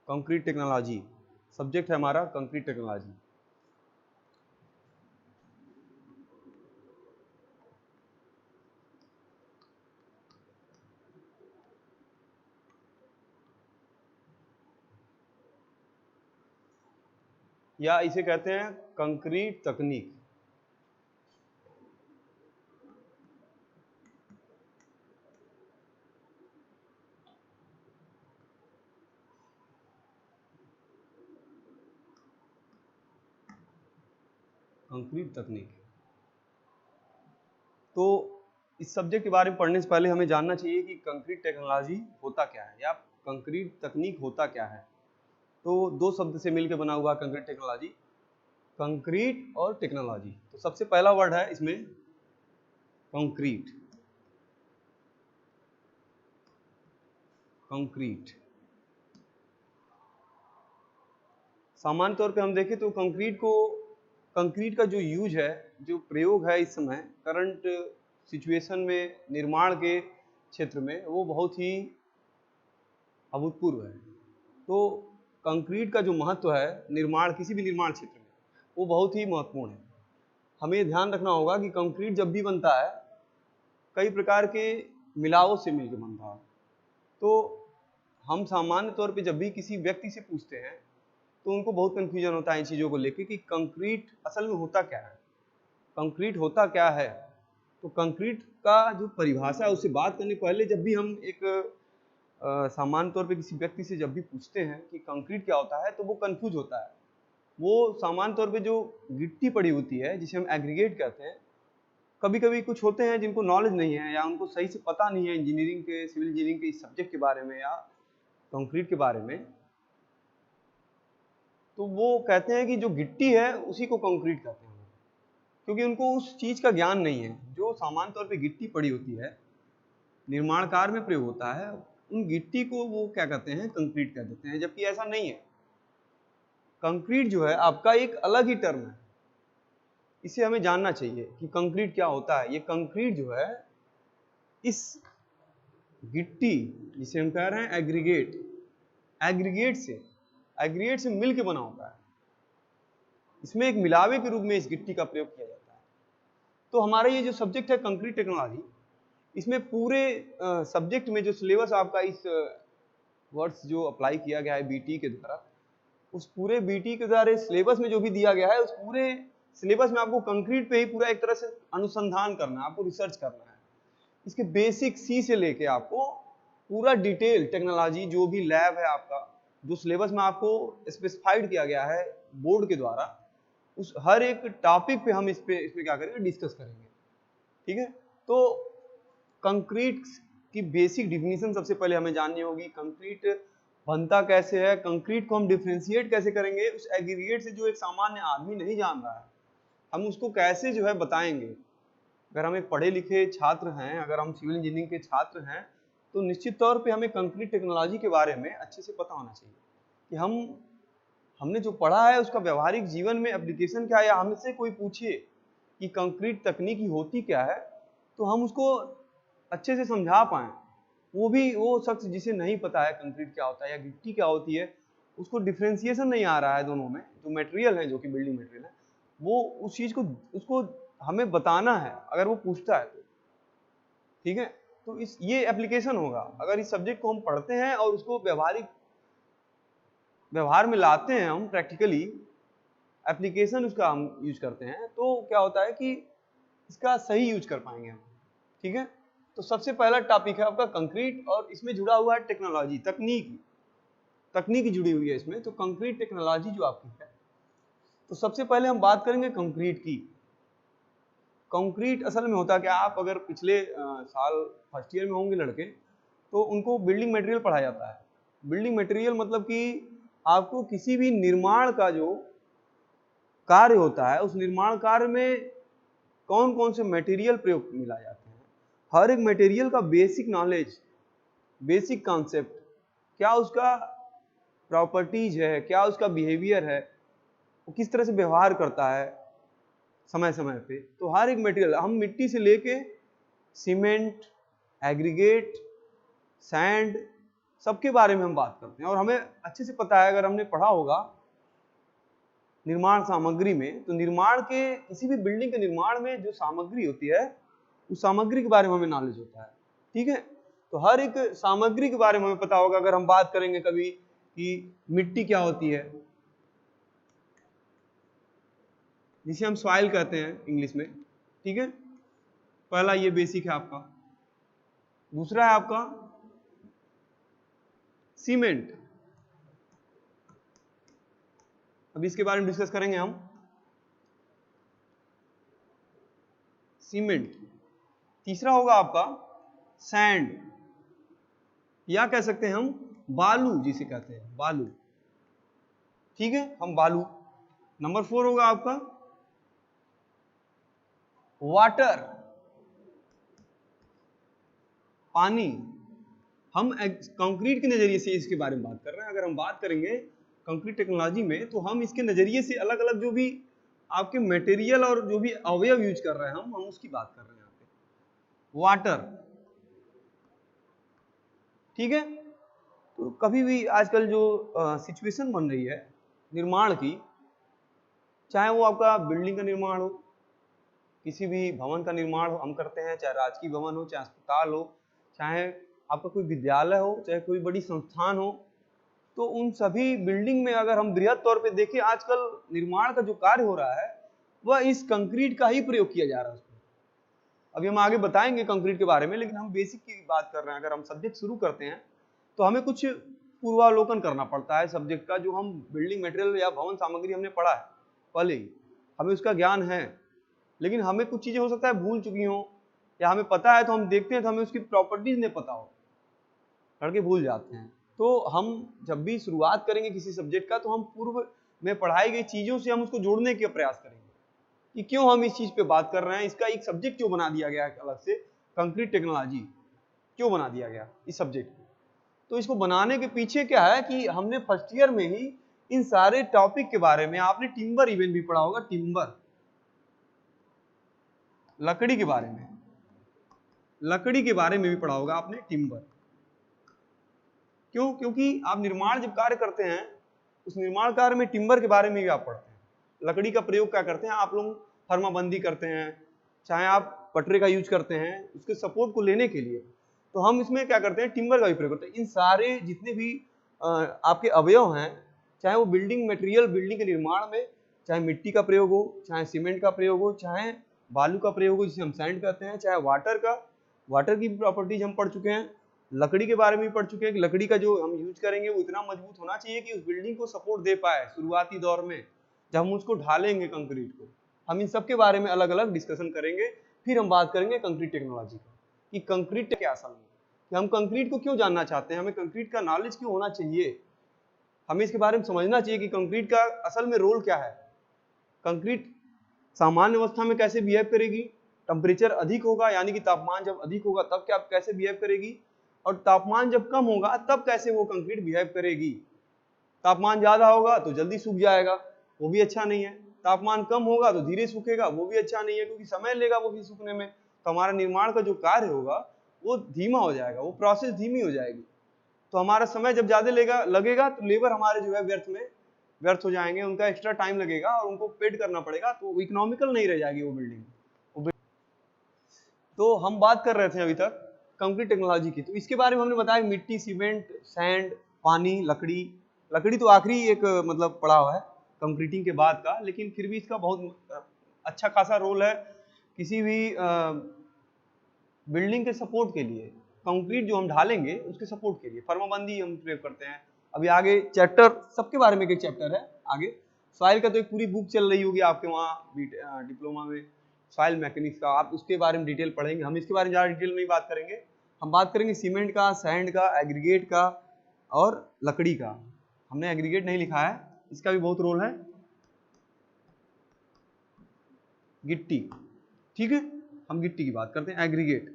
Concrete technology, subject है हमारा concrete technology. या इसे कहते हैं कंक्रीट तकनीक। कंक्रीट तकनीक। तो इस सब्जेक्ट के बारे में पढ़ने से पहले हमें जानना चाहिए कि कंक्रीट टेक्नोलॉजी होता क्या है या कंक्रीट तकनीक होता क्या है। तो दो शब्द से मिलकर बना हुआ कंक्रीट टेक्नोलॉजी, कंक्रीट और टेक्नोलॉजी। तो सबसे पहला वर्ड है इसमें कंक्रीट। कंक्रीट सामान्य तौर पे हम देखें तो कंक्रीट का जो यूज है, जो प्रयोग है इस समय करंट सिचुएशन में निर्माण के क्षेत्र में, वो बहुत ही अभूतपूर्व है। तो कंक्रीट का जो महत्व है निर्माण, किसी भी निर्माण क्षेत्र में, वो बहुत ही महत्वपूर्ण है। हमें ध्यान रखना होगा कि कंक्रीट जब भी बनता है कई प्रकार के मिलावों से मिलकर बनता है। तो हम सामान्य तौर पे जब भी किसी व्यक्ति से पूछते हैं तो उनको बहुत कंफ्यूजन होता है इन चीज़ों को लेके कि कंक्रीट असल में होता क्या है, कंक्रीट होता क्या है। तो कंक्रीट का जो परिभाषा है उससे बात करने पहले जब भी हम एक सामान्य तौर पे किसी व्यक्ति से जब भी पूछते हैं कि कंक्रीट क्या होता है तो वो कंफ्यूज होता है। वो सामान्य तौर पे जो गिट्टी पड़ी होती है जिसे हम एग्रीगेट कहते हैं, कभी कभी कुछ होते हैं जिनको नॉलेज नहीं है या उनको सही से पता नहीं है इंजीनियरिंग के, सिविल इंजीनियरिंग के इस सब्जेक्ट के बारे में या कंक्रीट के बारे में, तो वो कहते हैं कि जो गिट्टी है उसी को कंक्रीट कहते हैं, क्योंकि उनको उस चीज का ज्ञान नहीं है। जो सामान्य तौर पे गिट्टी पड़ी होती है, निर्माण कार्य में प्रयोग होता है, उन गिट्टी को वो क्या कहते हैं, कंक्रीट कह देते हैं, जबकि ऐसा नहीं है। कंक्रीट जो है आपका एक अलग ही टर्म है, इसे हमें जानना चाहिए कि कंक्रीट क्या होता है। ये कंक्रीट जो है इस गिट्टी जिसे हम कह रहे हैं एग्रीगेट से मिलकर बना होता है। इसमें एक मिलावे के रूप में इस गिट्टी का प्रयोग किया जाता है। तो हमारा ये जो सब्जेक्ट है कंक्रीट टेक्नोलॉजी, इसमें पूरे सब्जेक्ट में जो सिलेबस आपका इस वर्ष जो अप्लाई किया गया है बीटी के द्वारा, उस पूरे बीटी के द्वारा सिलेबस में जो भी दिया गया है, उस पूरे सिलेबस में आपको कंक्रीट पे ही पूरा एक तरह से अनुसंधान करना है, आपको रिसर्च करना है। इसके बेसिक सी से लेके आपको पूरा डिटेल टेक्नोलॉजी, जो भी लैब है आपका, जो सिलेबस में आपको स्पेसिफाइड किया गया है बोर्ड के द्वारा, उस हर एक टॉपिक पे हम इसमें क्या करेंगे, डिस्कस करेंगे। ठीक है। तो कंक्रीट की बेसिक डिफिनीशन सबसे पहले हमें जाननी होगी। कंक्रीट बनता कैसे है, कंक्रीट को हम डिफ्रेंशिएट कैसे करेंगे उस एग्रीगेट से, जो एक सामान्य आदमी नहीं जान रहा है, हम उसको कैसे जो है बताएंगे। अगर हम एक पढ़े लिखे छात्र हैं, अगर हम सिविल इंजीनियरिंग के छात्र हैं, तो निश्चित तौर पे हमें कंक्रीट टेक्नोलॉजी के बारे में अच्छे से पता होना चाहिए कि हमने जो पढ़ा है उसका व्यवहारिक जीवन में एप्लीकेशन क्या है। या हमसे कोई पूछे कि कंक्रीट तकनीकी होती क्या है, तो हम उसको अच्छे से समझा पाएं। वो शख्स जिसे नहीं पता है कंक्रीट क्या होता है या गिट्टी क्या होती है, उसको डिफ्रेंसिएशन नहीं आ रहा है दोनों में, जो मटेरियल है, जो कि बिल्डिंग मटेरियल है, वो उस चीज को उसको हमें बताना है अगर वो पूछता है तो। ठीक है। तो ये एप्लीकेशन होगा अगर इस सब्जेक्ट को हम पढ़ते हैं और उसको व्यवहार में लाते हैं, हम प्रैक्टिकली एप्लीकेशन उसका हम यूज करते हैं, तो क्या होता है कि इसका सही यूज कर पाएंगे हम। ठीक है। तो सबसे पहला टॉपिक है आपका कंक्रीट, और इसमें जुड़ा हुआ है टेक्नोलॉजी, तकनीक जुड़ी हुई है इसमें। तो कंक्रीट टेक्नोलॉजी जो आपकी है, तो सबसे पहले हम बात करेंगे कंक्रीट की। कंक्रीट असल में होता क्या, आप अगर पिछले साल फर्स्ट ईयर में होंगे लड़के, तो उनको बिल्डिंग मटेरियल पढ़ाया जाता है। बिल्डिंग मटेरियल मतलब कि आपको किसी भी निर्माण का जो कार्य होता है, उस निर्माण कार्य में कौन कौन से मटेरियल प्रयोग में लाए जाते हैं, हर एक मटेरियल का बेसिक नॉलेज, बेसिक कॉन्सेप्ट, क्या उसका प्रॉपर्टीज है, क्या उसका बिहेवियर है, वो किस तरह से व्यवहार करता है समय समय पे। तो हर एक मटेरियल, हम मिट्टी से लेके सीमेंट, एग्रीगेट, सैंड, सबके बारे में हम बात करते हैं। और हमें अच्छे से पता है, अगर हमने पढ़ा होगा निर्माण सामग्री में, तो निर्माण के किसी भी बिल्डिंग के निर्माण में जो सामग्री होती है उस सामग्री के बारे में हमें नॉलेज होता है। ठीक है, तो हर एक सामग्री के बारे में हमें पता होगा। अगर हम बात करेंगे कभी कि मिट्टी क्या होती है, जिसे हम सॉइल कहते हैं इंग्लिश में। ठीक है, पहला ये बेसिक है आपका। दूसरा है आपका सीमेंट। अब इसके बारे में डिस्कस करेंगे हम। सीमेंट। तीसरा होगा आपका सैंड, या कह सकते हैं हम बालू, जिसे कहते हैं बालू। ठीक है, हम बालू। नंबर 4 होगा आपका वाटर, पानी। हम कंक्रीट के नजरिए से इसके बारे में बात कर रहे हैं। अगर हम बात करेंगे कंक्रीट टेक्नोलॉजी में, तो हम इसके नजरिए से अलग अलग जो भी आपके मटेरियल और जो भी अवयव यूज कर रहे हैं हम उसकी बात कर रहे हैं यहाँ पे। वाटर। ठीक है, तो कभी भी आजकल जो सिचुएशन बन रही है निर्माण की, चाहे वो आपका बिल्डिंग का निर्माण हो, किसी भी भवन का निर्माण हम करते हैं, चाहे राजकीय भवन हो, चाहे अस्पताल हो, चाहे आपका कोई विद्यालय हो, चाहे कोई बड़ी संस्थान हो, तो उन सभी बिल्डिंग में अगर हम बृहद तौर पे देखें, आजकल निर्माण का जो कार्य हो रहा है वह इस कंक्रीट का ही प्रयोग किया जा रहा है उसमें। अभी हम आगे बताएंगे कंक्रीट के बारे में, लेकिन हम बेसिक की बात कर रहे हैं। अगर हम सब्जेक्ट शुरू करते हैं तो हमें कुछ पूर्वावलोकन करना पड़ता है सब्जेक्ट का। जो हम बिल्डिंग मटेरियल या भवन सामग्री हमने पढ़ा है पहले ही, हमें उसका ज्ञान है, लेकिन हमें कुछ चीजें हो सकता है भूल चुकी हो, या हमें पता है तो हम देखते हैं तो हमें उसकी प्रॉपर्टीज नहीं पता हो, लड़के भूल जाते हैं। तो हम जब भी शुरुआत करेंगे किसी सब्जेक्ट का, तो हम पूर्व में पढ़ाई गई चीजों से हम उसको जोड़ने का प्रयास करेंगे कि क्यों हम इस चीज पे बात कर रहे हैं, इसका एक सब्जेक्ट क्यों बना दिया गया अलग से, कंक्रीट टेक्नोलॉजी क्यों बना दिया गया इस सब्जेक्ट को। तो इसको बनाने के पीछे क्या है कि हमने फर्स्ट ईयर में ही इन सारे टॉपिक के बारे में, आपने टिम्बर इवेंट भी पढ़ा होगा, टिम्बर, लकड़ी के बारे में, लकड़ी के बारे में भी पढ़ा होगा आपने टिम्बर। क्यों? क्योंकि आप निर्माण जब कार्य करते हैं, उस निर्माण कार्य में टिम्बर के बारे में भी आप पढ़ते हैं। लकड़ी का प्रयोग क्या करते हैं आप लोग, फर्माबंदी करते हैं, चाहे आप पटरे का यूज करते हैं उसके सपोर्ट को लेने के लिए, तो हम इसमें क्या करते हैं, टिम्बर का भी प्रयोग करते हैं। इन सारे जितने भी आपके अवयव हैं, चाहे वो बिल्डिंग मटेरियल, बिल्डिंग के निर्माण में चाहे मिट्टी का प्रयोग हो, चाहे सीमेंट का प्रयोग हो, चाहे बालू का प्रयोग हो जिसे हम सैंड कहते हैं, चाहे वाटर का, वाटर की प्रॉपर्टीज हम पढ़ चुके हैं, लकड़ी के बारे में भी पढ़ चुके हैं कि लकड़ी का जो हम यूज करेंगे वो इतना मजबूत होना चाहिए कि उस बिल्डिंग को सपोर्ट दे पाए शुरुआती दौर में, जब हम उसको ढालेंगे कंक्रीट को। हम इन सब के बारे में अलग अलग डिस्कशन करेंगे। फिर हम बात करेंगे कंक्रीट टेक्नोलॉजी का, कि कंक्रीट क्या असल में, कि हम कंक्रीट को क्यों जानना चाहते हैं, हमें कंक्रीट का नॉलेज क्यों होना चाहिए, हमें इसके बारे में समझना चाहिए कि कंक्रीट का असल में रोल क्या है, कंक्रीट सामान्य अवस्था में कैसे बिहेव करेगी, टेम्परेचर अधिक होगा यानी कि तापमान जब अधिक होगा तब क्या कैसे बिहेव करेगी, और तापमान जब कम होगा तब कैसे वो कंक्रीट बिहेव करेगी। तापमान ज्यादा होगा तो जल्दी सूख जाएगा, वो भी अच्छा नहीं है। तापमान कम होगा तो धीरे सूखेगा, वो भी अच्छा नहीं है, क्योंकि समय लेगा वो भी सूखने में। तो हमारा निर्माण का जो कार्य होगा वो धीमा हो जाएगा, वो प्रोसेस धीमी हो जाएगी। तो हमारा समय जब ज्यादा लगेगा तो लेबर हमारे जो है व्यर्थ हो जाएंगे, उनका एक्स्ट्रा टाइम लगेगा और उनको पेड करना पड़ेगा, तो इकोनॉमिकल नहीं रह जाएगी वो बिल्डिंग। तो हम बात कर रहे थे अभी तक कंक्रीट टेक्नोलॉजी की, तो इसके बारे में हमने बताया मिट्टी, सीमेंट, सैंड, पानी, लकड़ी। लकड़ी तो आखिरी एक मतलब पड़ा हुआ है कंक्रीटिंग के बाद का, लेकिन फिर भी इसका बहुत अच्छा खासा रोल है किसी भी बिल्डिंग के सपोर्ट के लिए। कंक्रीट जो हम ढालेंगे उसके सपोर्ट के लिए फर्माबंदी हम प्रयोग करते हैं। अभी आगे चैप्टर सबके बारे में एक चैप्टर है आगे, सॉइल का तो एक पूरी बुक चल रही होगी आपके वहाँ डिप्लोमा में, सॉइल मैकेनिक्स का, आप उसके बारे में डिटेल पढ़ेंगे। हम इसके बारे में ज़्यादा डिटेल नहीं बात करेंगे, हम बात करेंगे सीमेंट का, सैंड का, एग्रीगेट का और लकड़ी का। हमने एग्रीगेट नहीं लिखा है, इसका भी बहुत रोल है, गिट्टी। ठीक है, हम गिट्टी की बात करते हैं, एग्रीगेट।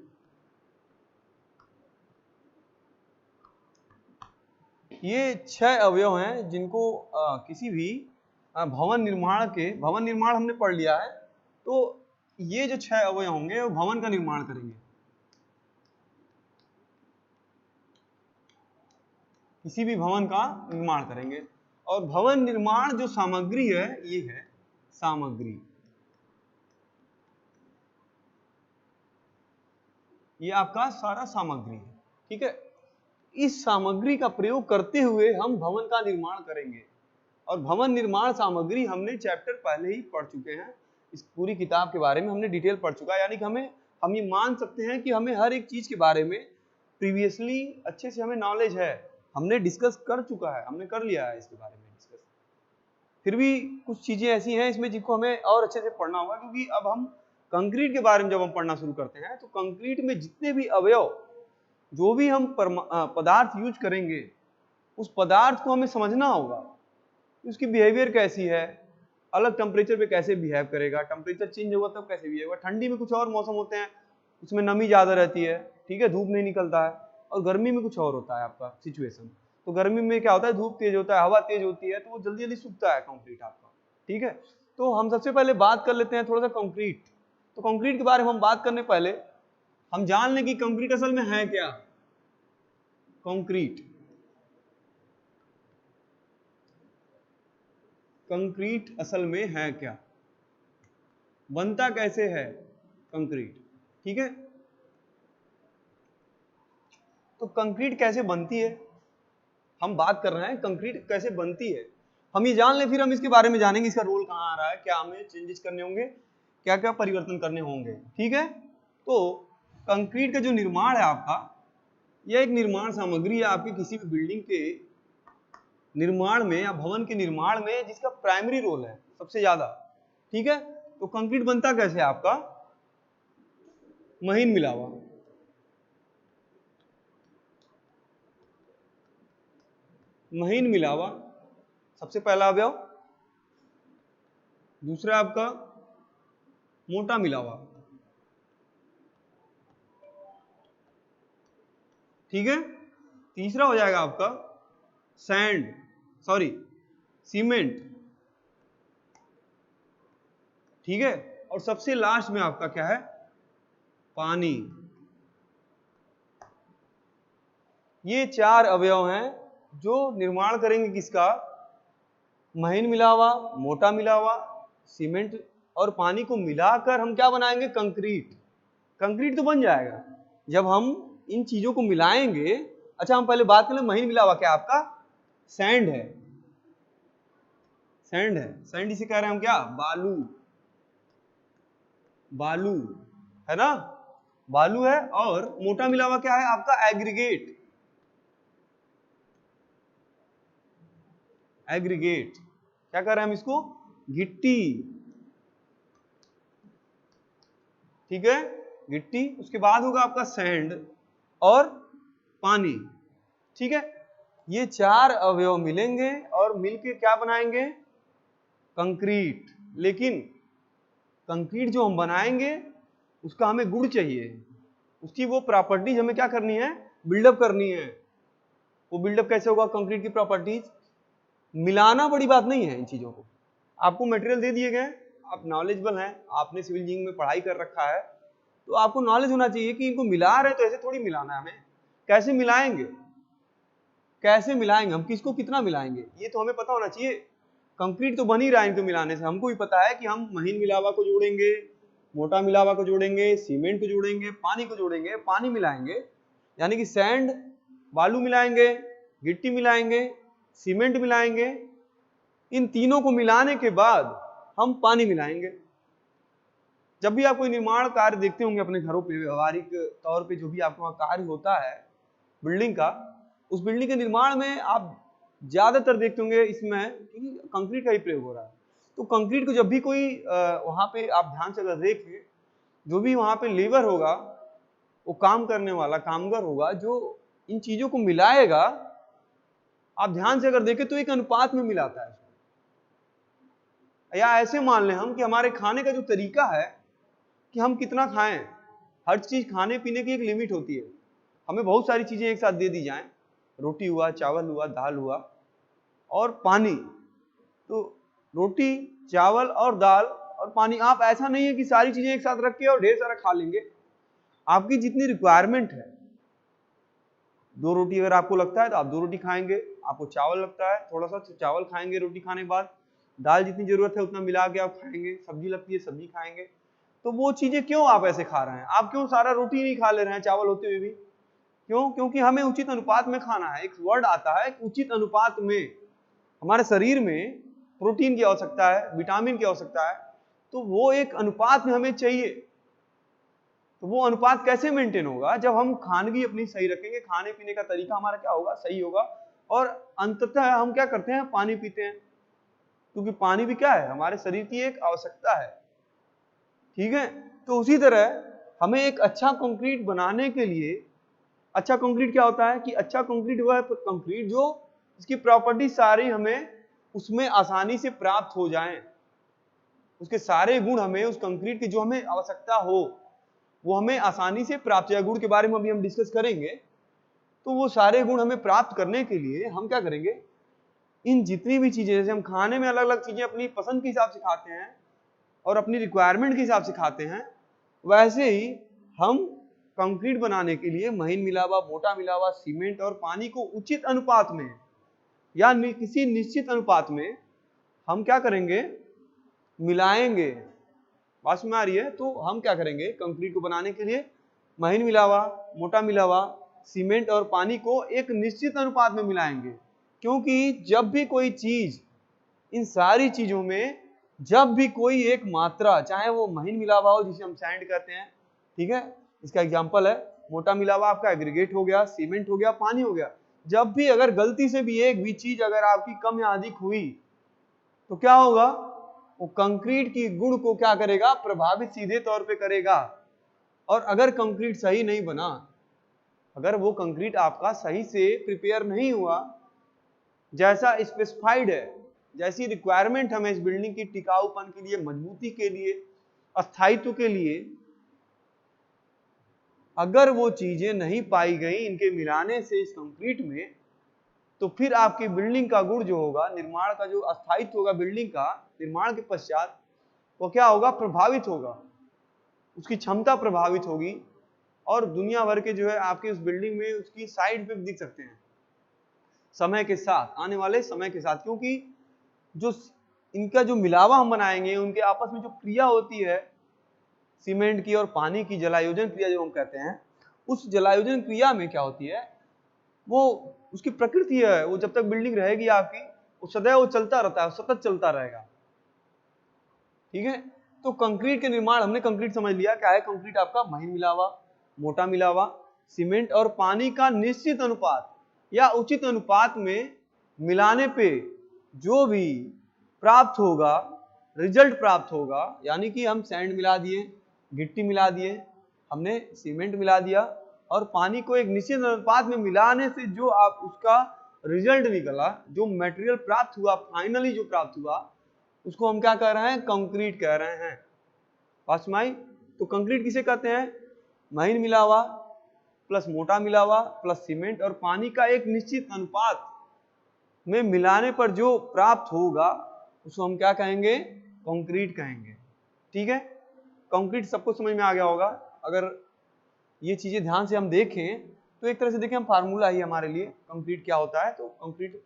ये 6 अवयव हैं जिनको किसी भी भवन निर्माण हमने पढ़ लिया है, तो ये जो 6 अवयव होंगे वो भवन का निर्माण करेंगे। किसी भी भवन का निर्माण करेंगे। और भवन निर्माण जो सामग्री है ये है सामग्री, ये आपका सारा सामग्री है, ठीक है। इस सामग्री का प्रयोग करते हुए हम भवन का निर्माण करेंगे। और भवन निर्माण सामग्री हमने चैप्टर पहले ही पढ़ चुके हैं, इस पूरी किताब के बारे में हमने डिटेल पढ़ चुका है, यानी कि हम ये मान सकते हैं कि हमें हर एक चीज के बारे में प्रीवियसली अच्छे से हमें नॉलेज है, हमने डिस्कस कर चुका है, हमने कर लिया है इसके बारे में डिस्कस। फिर भी कुछ चीजें ऐसी हैं इसमें जिनको हमें और अच्छे से पढ़ना होगा, क्योंकि अब हम कंक्रीट के बारे में जब हम पढ़ना शुरू करते हैं तो कंक्रीट में जितने भी अवयव, जो भी हम पदार्थ यूज करेंगे, उस पदार्थ को हमें समझना होगा, उसकी बिहेवियर कैसी है, अलग टेम्परेचर पे कैसे बिहेव करेगा, टेम्परेचर चेंज होगा तब कैसे बिहेव होगा। ठंडी में कुछ और मौसम होते हैं, उसमें नमी ज्यादा रहती है, ठीक है, धूप नहीं निकलता है। और गर्मी में कुछ और होता है आपका सिचुएशन। तो गर्मी में क्या होता है, धूप तेज होता है, हवा तेज होती है, तो वो जल्दी जल्दी सूखता है कंक्रीट आपका, ठीक है। तो हम सबसे पहले बात कर लेते हैं थोड़ा सा कंक्रीट। तो कंक्रीट के बारे में हम बात करने पहले हम जान लें कि कंक्रीट असल में है क्या। कंक्रीट, कंक्रीट असल में है क्या, बनता कैसे है कंक्रीट, ठीक है। तो कंक्रीट कैसे बनती है, हम बात कर रहे हैं कंक्रीट कैसे बनती है। हम ये जान लें, फिर हम इसके बारे में जानेंगे, इसका रोल कहाँ आ रहा है, क्या हमें चेंजेस करने होंगे, क्या क्या परिवर्तन करने होंगे, ठीक है। तो कंक्रीट का जो निर्माण है आपका, यह एक निर्माण सामग्री है आपकी किसी भी बिल्डिंग के निर्माण में या भवन के निर्माण में, जिसका प्राइमरी रोल है सबसे ज्यादा, ठीक है। तो कंक्रीट बनता कैसे है आपका, महीन मिला हुआ, महीन मिला हुआ सबसे पहला अवयव। दूसरा आपका मोटा मिला हुआ, ठीक है। तीसरा हो जाएगा आपका सीमेंट, ठीक है। और सबसे लास्ट में आपका क्या है, पानी। ये चार अवयव हैं जो निर्माण करेंगे किसका, महीन मिला हुआ, मोटा मिला हुआ, सीमेंट और पानी को मिलाकर हम क्या बनाएंगे, कंक्रीट। कंक्रीट तो बन जाएगा जब हम इन चीजों को मिलाएंगे। अच्छा, हम पहले बात करें महीन मिला हुआ क्या आपका, सैंड है, सैंड है, सैंड इसे कह रहे हैं हम क्या, बालू, बालू है ना, बालू है। और मोटा मिला हुआ क्या है आपका, एग्रीगेट, एग्रीगेट क्या कर रहे हैं हम इसको, गिट्टी, ठीक है, गिट्टी। उसके बाद होगा आपका सैंड और पानी, ठीक है। ये चार अवयव मिलेंगे और मिलके क्या बनाएंगे, कंक्रीट। लेकिन कंक्रीट जो हम बनाएंगे उसका हमें गुण चाहिए, उसकी वो प्रॉपर्टीज हमें क्या करनी है, बिल्डअप करनी है। वो बिल्डअप कैसे होगा, कंक्रीट की प्रॉपर्टीज मिलाना बड़ी बात नहीं है इन चीजों को। आपको मटेरियल दे दिए गए, आप नॉलेजेबल हैं, आपने सिविल इंजीनियरिंग में पढ़ाई कर रखा है, तो आपको नॉलेज होना चाहिए कि इनको मिला रहे तो ऐसे थोड़ी मिलाना है हमें, कैसे मिलाएंगे, कैसे मिलाएंगे, हम किसको कितना मिलाएंगे, ये तो हमें पता होना चाहिए। कंक्रीट तो बन ही रहा है इनको मिलाने से, हमको भी पता है कि हम महीन मिलावा को जोड़ेंगे, मोटा मिलावा को जोड़ेंगे, सीमेंट को जोड़ेंगे, पानी को जोड़ेंगे, पानी मिलाएंगे, यानी कि सैंड बालू मिलाएंगे, गिट्टी मिलाएंगे, सीमेंट मिलाएंगे। इन तीनों को मिलाने के बाद हम पानी मिलाएंगे। जब भी आप कोई निर्माण कार्य देखते होंगे अपने घरों पे, व्यवहारिक तौर पे जो भी आपको वहां कार्य होता है बिल्डिंग का, उस बिल्डिंग के निर्माण में आप ज्यादातर देखते होंगे इसमें कि कंक्रीट का ही प्रयोग हो रहा है। तो कंक्रीट को जब भी कोई वहां पे आप ध्यान से अगर देखें, जो भी वहां पे लेबर होगा, वो काम करने वाला कामगार होगा जो इन चीजों को मिलाएगा, आप ध्यान से अगर देखें तो एक अनुपात में मिलाता है। या ऐसे मान लें हम कि हमारे खाने का जो तरीका है कि हम कितना खाएं, हर चीज खाने पीने की एक लिमिट होती है। हमें बहुत सारी चीजें एक साथ दे दी जाएं, रोटी हुआ, चावल हुआ, दाल हुआ और पानी। तो रोटी, चावल और दाल और पानी, आप ऐसा नहीं है कि सारी चीजें एक साथ रख के और ढेर सारा खा लेंगे। आपकी जितनी रिक्वायरमेंट है, 2 रोटी अगर आपको लगता है तो आप 2 रोटी खाएंगे, आपको चावल लगता है थोड़ा सा चावल खाएंगे रोटी खाने के बाद, दाल जितनी जरूरत है उतना मिला के आप खाएंगे, सब्जी लगती है सब्जी खाएंगे। तो वो चीजें क्यों आप ऐसे खा रहे हैं, आप क्यों सारा रोटी नहीं खा ले रहे हैं चावल होते हुए भी, क्यों? क्योंकि हमें उचित अनुपात में खाना है। एक वर्ड आता है उचित अनुपात में। हमारे शरीर में प्रोटीन की आवश्यकता है, विटामिन की आवश्यकता है, तो वो एक अनुपात में हमें चाहिए। तो वो अनुपात कैसे मेंटेन होगा, जब हम खानगी अपनी सही रखेंगे, खाने पीने का तरीका हमारा क्या होगा, सही होगा, और अंततः हम क्या करते हैं, पानी पीते हैं, क्योंकि पानी भी क्या है, हमारे शरीर की एक आवश्यकता है। ठीक है, तो उसी तरह हमें एक अच्छा कंक्रीट बनाने के लिए, अच्छा कंक्रीट क्या होता है कि अच्छा कंक्रीट वह कंक्रीट जो इसकी प्रॉपर्टी सारी हमें उसमें आसानी से प्राप्त हो जाएं, उसके सारे गुण हमें उस कंक्रीट की जो हमें आवश्यकता हो वो हमें आसानी से प्राप्त हो। गुण के बारे में अभी हम डिस्कस करेंगे। तो वो सारे गुण हमें प्राप्त करने के लिए हम क्या करेंगे, इन जितनी भी चीजें, जैसे हम खाने में अलग अलग चीजें अपनी पसंद के हिसाब से खाते हैं और अपनी रिक्वायरमेंट के हिसाब से खाते हैं, वैसे ही हम कंक्रीट बनाने के लिए महीन मिलावा, मोटा मिलावा, सीमेंट और पानी को उचित अनुपात में या किसी निश्चित अनुपात में हम क्या करेंगे, मिलाएंगे। बात में आ रही है? तो हम क्या करेंगे, कंक्रीट को बनाने के लिए महीन मिलावा, मोटा मिलावा, सीमेंट और पानी को एक निश्चित अनुपात में मिलाएंगे। क्योंकि जब भी कोई चीज, इन सारी चीजों में जब भी कोई एक मात्रा, चाहे वो महीन मिलावा हो जिसे हम सैंड कहते हैं, ठीक है, इसका एग्जांपल है, मोटा मिलावा आपका एग्रीगेट हो गया, सीमेंट हो गया, पानी हो गया, जब भी अगर गलती से भी एक भी चीज अगर आपकी कम या अधिक हुई तो क्या होगा, वो कंक्रीट की गुण को क्या करेगा, प्रभावित सीधे तौर पे करेगा। और अगर कंक्रीट सही नहीं बना, अगर वो कंक्रीट आपका सही से प्रिपेयर नहीं हुआ, जैसा स्पेसिफाइड है, जैसी रिक्वायरमेंट हमें इस बिल्डिंग की टिकाऊपन के लिए, मजबूती के लिए, अस्थायित्व के लिए, अगर वो चीजें नहीं पाई गई इनके मिलाने से इस कंक्रीट में, तो फिर आपकी बिल्डिंग का गुण जो होगा, निर्माण का जो अस्थायित्व होगा बिल्डिंग का निर्माण के पश्चात, वो क्या होगा, प्रभावित होगा, उसकी क्षमता प्रभावित होगी। और दुनिया भर के जो है आपके उस बिल्डिंग में उसकी साइड इफेक्ट दिख सकते हैं समय के साथ, आने वाले समय के साथ। क्योंकि जो इनका जो मिलावा हम बनाएंगे, उनके आपस में जो क्रिया होती है सीमेंट की और पानी की, जलायोजन क्रिया जो हम कहते हैं, उस जलायोजन क्रिया में क्या होती है, वो उसकी प्रकृति है, वो जब तक बिल्डिंग रहेगी आपकी, वो सदैव वो चलता रहता है, सतत चलता रहेगा। ठीक है, तो कंक्रीट के निर्माण, हमने कंक्रीट समझ लिया क्या है, कंक्रीट आपका महीन मिलावा, मोटा मिलावा, सीमेंट और पानी का निश्चित अनुपात या उचित अनुपात में मिलाने पे जो भी प्राप्त होगा, रिजल्ट प्राप्त होगा, यानी कि हम सैंड मिला दिए, गिट्टी मिला दिए, हमने सीमेंट मिला दिया और पानी को एक निश्चित अनुपात में मिलाने से जो आप उसका रिजल्ट निकला, जो मटेरियल प्राप्त हुआ, फाइनली जो प्राप्त हुआ, उसको हम क्या कह रहे हैं, कंक्रीट कह रहे हैं। पास में आई? तो कंक्रीट किसे कहते हैं, महीन मिलावा प्लस मोटा मिलावा प्लस सीमेंट और पानी का एक निश्चित अनुपात में मिलाने पर जो प्राप्त होगा उसको हम क्या कहेंगे, कंक्रीट कहेंगे। ठीक है, कंक्रीट सबको समझ में आ गया होगा। अगर ये चीजें ध्यान से हम देखें तो एक तरह से देखें, हम फार्मूला ही हमारे लिए कंक्रीट क्या होता है। तो कंक्रीट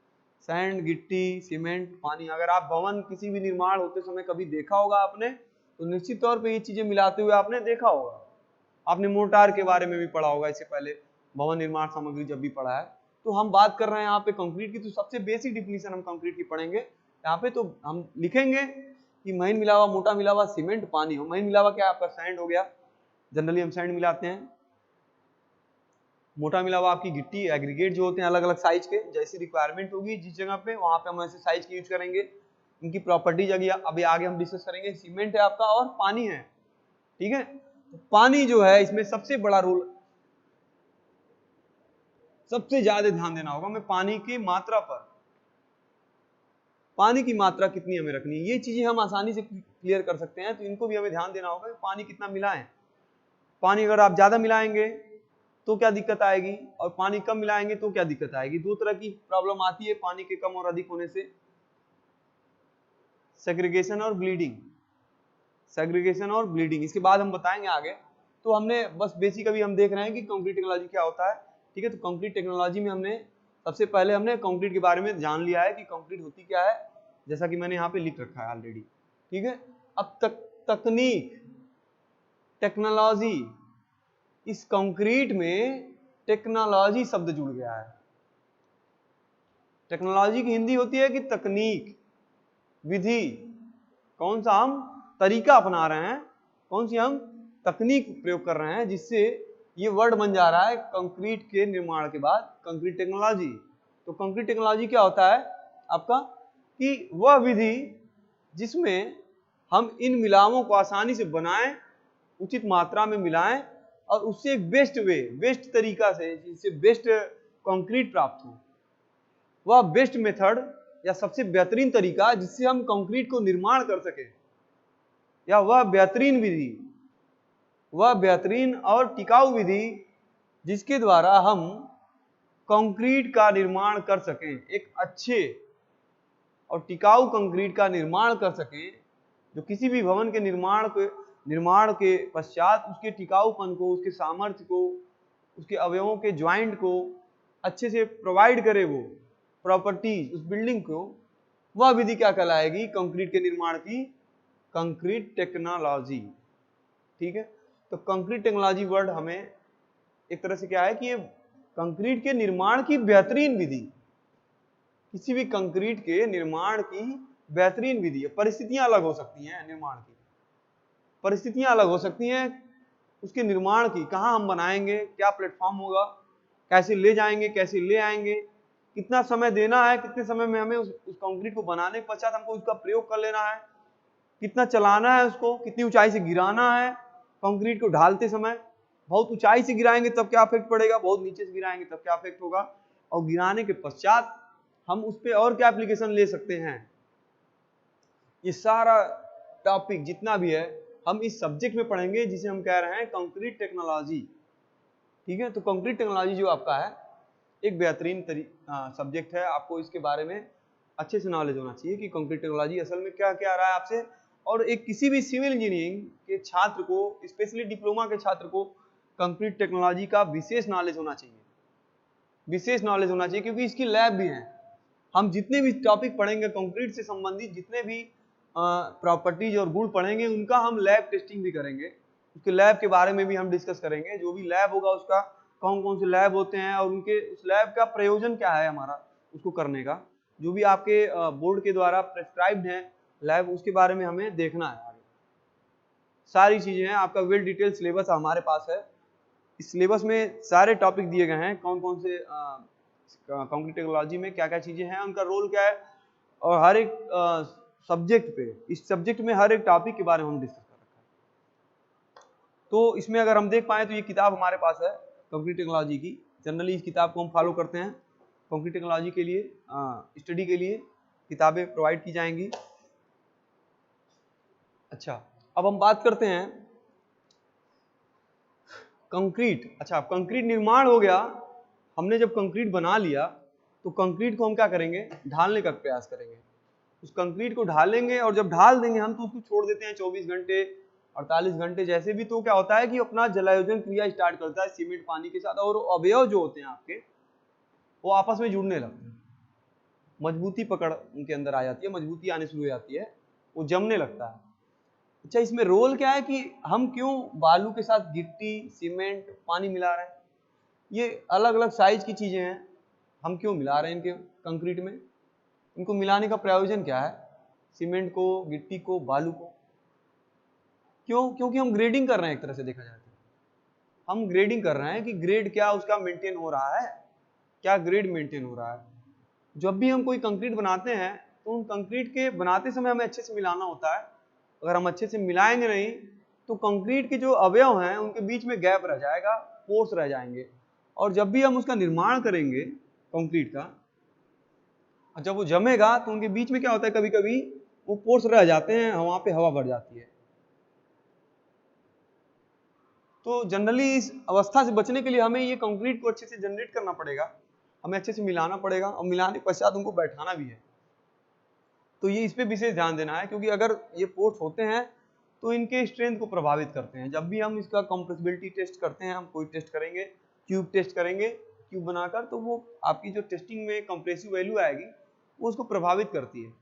सैंड, गिट्टी, सीमेंट, पानी। अगर आप भवन किसी भी निर्माण होते समय कभी देखा होगा आपने, तो निश्चित तौर पे ये चीजें मिलाते हुए आपने देखा होगा। आपने मोर्टार के बारे में भी पढ़ा होगा इससे पहले, भवन निर्माण सामग्री जब भी पढ़ा है। तो हम बात कर रहे हैं यहाँ पे कंक्रीट की, तो सबसे बेसिक डिफिनीशन हम कंक्रीट की पढ़ेंगे यहाँ पे। तो हम लिखेंगे कि महीन मिलावा, मोटा मिलावा, सीमेंट, पानी हो। महीन मिलावा क्या है आपका, सैंड हो गया, जनरली हम सैंड मिलाते हैं। मोटा मिलावा आपकी गिट्टी, एग्रीगेट जो होते हैं अलग अलग साइज के, जैसी रिक्वायरमेंट होगी जिस जगह पे, वहां पे हम ऐसे साइज के यूज करेंगे। इनकी प्रॉपर्टीज अभी आगे हम डिस्कस करेंगे। सीमेंट है आपका और पानी है। ठीक है, पानी जो है इसमें सबसे बड़ा रोल, सबसे ज्यादा ध्यान देना होगा हमें पानी की मात्रा पर। पानी की मात्रा कितनी हमें रखनी है, ये चीजें हम आसानी से क्लियर कर सकते हैं। तो इनको भी हमें ध्यान देना होगा कि पानी कितना मिलाएं। पानी अगर आप ज्यादा मिलाएंगे तो क्या दिक्कत आएगी, और पानी कम मिलाएंगे तो क्या दिक्कत आएगी। दो तरह की प्रॉब्लम आती है पानी के कम और अधिक होने से, सेग्रीगेशन और ब्लीडिंग। सेग्रीगेशन और ब्लीडिंग इसके बाद हम बताएंगे आगे। तो हमने बस बेसिक अभी हम देख रहे हैं कि कंक्रीट टेक्नोलॉजी क्या होता है। ठीक है, तो कंक्रीट टेक्नोलॉजी में हमने सबसे पहले हमने कंक्रीट के बारे में जान लिया है कि कंक्रीट होती क्या है, जैसा कि मैंने यहाँ पे लिख रखा है ऑलरेडी। ठीक है, अब तकनीक, टेक्नोलॉजी, इस कंक्रीट में टेक्नोलॉजी शब्द जुड़ गया है। टेक्नोलॉजी की हिंदी होती है कि तकनीक, विधि, कौन सा हम तरीका अपना रहे हैं, कौन सी हम तकनीक प्रयोग कर रहे हैं, जिससे ये वर्ड बन जा रहा है कंक्रीट के निर्माण के बाद कंक्रीट टेक्नोलॉजी। तो कंक्रीट टेक्नोलॉजी क्या होता है आपका, कि वह विधि जिसमें हम इन मिलावों को आसानी से बनाएं, उचित मात्रा में मिलाएं और उससे एक बेस्ट तरीका से, जिससे बेस्ट कंक्रीट प्राप्त हो, वह बेस्ट मेथड या सबसे बेहतरीन तरीका जिससे हम कंक्रीट को निर्माण कर सके, या वह बेहतरीन विधि, वह बेहतरीन और टिकाऊ विधि जिसके द्वारा हम कंक्रीट का निर्माण कर सकें, एक अच्छे और टिकाऊ कंक्रीट का निर्माण कर सकें, जो किसी भी भवन के निर्माण के पश्चात उसके टिकाऊपन को, उसके सामर्थ्य को, उसके अवयवों के ज्वाइंट को अच्छे से प्रोवाइड करे, वो प्रॉपर्टीज उस बिल्डिंग को, वह विधि क्या कहलाएगी, कंक्रीट के निर्माण की कंक्रीट टेक्नोलॉजी। ठीक है, तो कंक्रीट टेक्नोलॉजी वर्ड हमें एक तरह से क्या है कि ये कंक्रीट के निर्माण की बेहतरीन विधि, किसी भी कंक्रीट के निर्माण की बेहतरीन विधि है। परिस्थितियां अलग हो सकती हैं, निर्माण की परिस्थितियां अलग हो सकती हैं, उसके निर्माण की, कहाँ हम बनाएंगे, क्या प्लेटफॉर्म होगा, कैसे ले जाएंगे, कैसे ले आएंगे, कितना समय देना है, कितने समय में हमें उस कंक्रीट को बनाने के पश्चात हमको उसका प्रयोग कर लेना है, कितना चलाना है उसको, कितनी ऊंचाई से गिराना है कंक्रीट को ढालते समय। बहुत ऊंचाई से गिराएंगे तब क्या इफेक्ट पड़ेगा, बहुत नीचे से गिराएंगे तब क्या इफेक्ट होगा, और गिराने के पश्चात हम उस पर और क्या एप्लीकेशन ले सकते हैं। ये सारा टॉपिक जितना भी है हम इस सब्जेक्ट में पढ़ेंगे, जिसे हम कह रहे हैं कंक्रीट टेक्नोलॉजी। ठीक है, तो कंक्रीट टेक्नोलॉजी जो आपका है एक बेहतरीन सब्जेक्ट है। आपको इसके बारे में अच्छे से नॉलेज होना चाहिए कि कंक्रीट टेक्नोलॉजी असल में क्या क्या रहा है आपसे, और एक किसी भी सिविल इंजीनियरिंग के छात्र को, स्पेशली डिप्लोमा के छात्र को कंक्रीट टेक्नोलॉजी का विशेष नॉलेज होना चाहिए, विशेष नॉलेज होना चाहिए, क्योंकि इसकी लैब भी है। हम जितने भी टॉपिक पढ़ेंगे कंक्रीट से संबंधित, जितने भी प्रॉपर्टीज और गुण पढ़ेंगे, उनका हम लैब टेस्टिंग भी करेंगे, उसके लैब के बारे में भी हम डिस्कस करेंगे। जो भी लैब होगा उसका कौन कौन से लैब होते हैं और उनके उस लैब का प्रयोजन क्या है हमारा उसको करने का, जो भी आपके बोर्ड के द्वारा प्रेस्क्राइब्ड है लैब, उसके बारे में हमें देखना है। आगे सारी चीजें हैं, आपका वेल डिटेल सिलेबस हमारे पास है। इस सिलेबस में सारे टॉपिक दिए गए हैं, कौन कौन से कंक्रीट टेक्नोलॉजी में क्या क्या चीजें हैं, उनका रोल क्या है, और हर एक सब्जेक्ट पे, इस सब्जेक्ट में हर एक टॉपिक के बारे में हम डिस्कस कर रखा है। तो इसमें अगर हम देख पाए तो ये किताब हमारे पास है कंक्रीट टेक्नोलॉजी की। जनरली इस किताब को हम फॉलो करते हैं, कंक्रीट टेक्नोलॉजी के लिए स्टडी के लिए किताबें प्रोवाइड की जाएंगी। अच्छा, अब हम बात करते हैं कंक्रीट। अच्छा, कंक्रीट निर्माण हो गया, हमने जब कंक्रीट बना लिया तो कंक्रीट को हम क्या करेंगे, ढालने का प्रयास करेंगे। उस कंक्रीट को ढालेंगे और जब ढाल देंगे हम तो उसको छोड़ देते हैं 24 घंटे 48 घंटे जैसे भी, तो क्या होता है कि अपना जलायोजन क्रिया स्टार्ट करता है सीमेंट पानी के साथ, और अवयव जो होते हैं आपके वो आपस में जुड़ने लगते हैं, मजबूती पकड़ उनके अंदर आ जाती है, मजबूती आने शुरू हो जाती है, वो जमने लगता है। अच्छा, इसमें रोल क्या है कि हम क्यों बालू के साथ गिट्टी, सीमेंट, पानी मिला रहे हैं, ये अलग अलग साइज की चीजें हैं, हम क्यों मिला रहे हैं इनके कंक्रीट में, इनको मिलाने का प्रयोजन क्या है, सीमेंट को, गिट्टी को, बालू को, क्यों, क्योंकि हम ग्रेडिंग कर रहे हैं। एक तरह से देखा जाए तो हम ग्रेडिंग कर रहे हैं कि ग्रेड क्या उसका मेंटेन हो रहा है, क्या ग्रेड मेंटेन हो रहा है। जब भी हम कोई कंक्रीट बनाते हैं तो उन कंक्रीट के बनाते समय हमें अच्छे से मिलाना होता है। अगर हम अच्छे से मिलाएंगे नहीं तो कंक्रीट के जो अवयव हैं उनके बीच में गैप रह जाएगा, पोर्स रह जाएंगे, और जब भी हम उसका निर्माण करेंगे कंक्रीट का, जब वो जमेगा तो उनके बीच में क्या होता है, कभी कभी वो पोर्स रह जाते हैं, वहां पे हवा भर जाती है। तो जनरली इस अवस्था से बचने के लिए हमें ये कंक्रीट को अच्छे से जनरेट करना पड़ेगा, हमें अच्छे से मिलाना पड़ेगा, और मिलाने के पश्चात उनको बैठाना भी है। तो ये इस पे विशेष ध्यान देना है, क्योंकि अगर ये पोर्स होते हैं तो इनके स्ट्रेंथ को प्रभावित करते हैं। जब भी हम इसका कंप्रेसिबिलिटी टेस्ट करते हैं, हम कोई टेस्ट करेंगे, क्यूब टेस्ट करेंगे, क्यूब बनाकर, तो वो आपकी जो टेस्टिंग में कंप्रेसिव वैल्यू आएगी वो उसको प्रभावित करती है।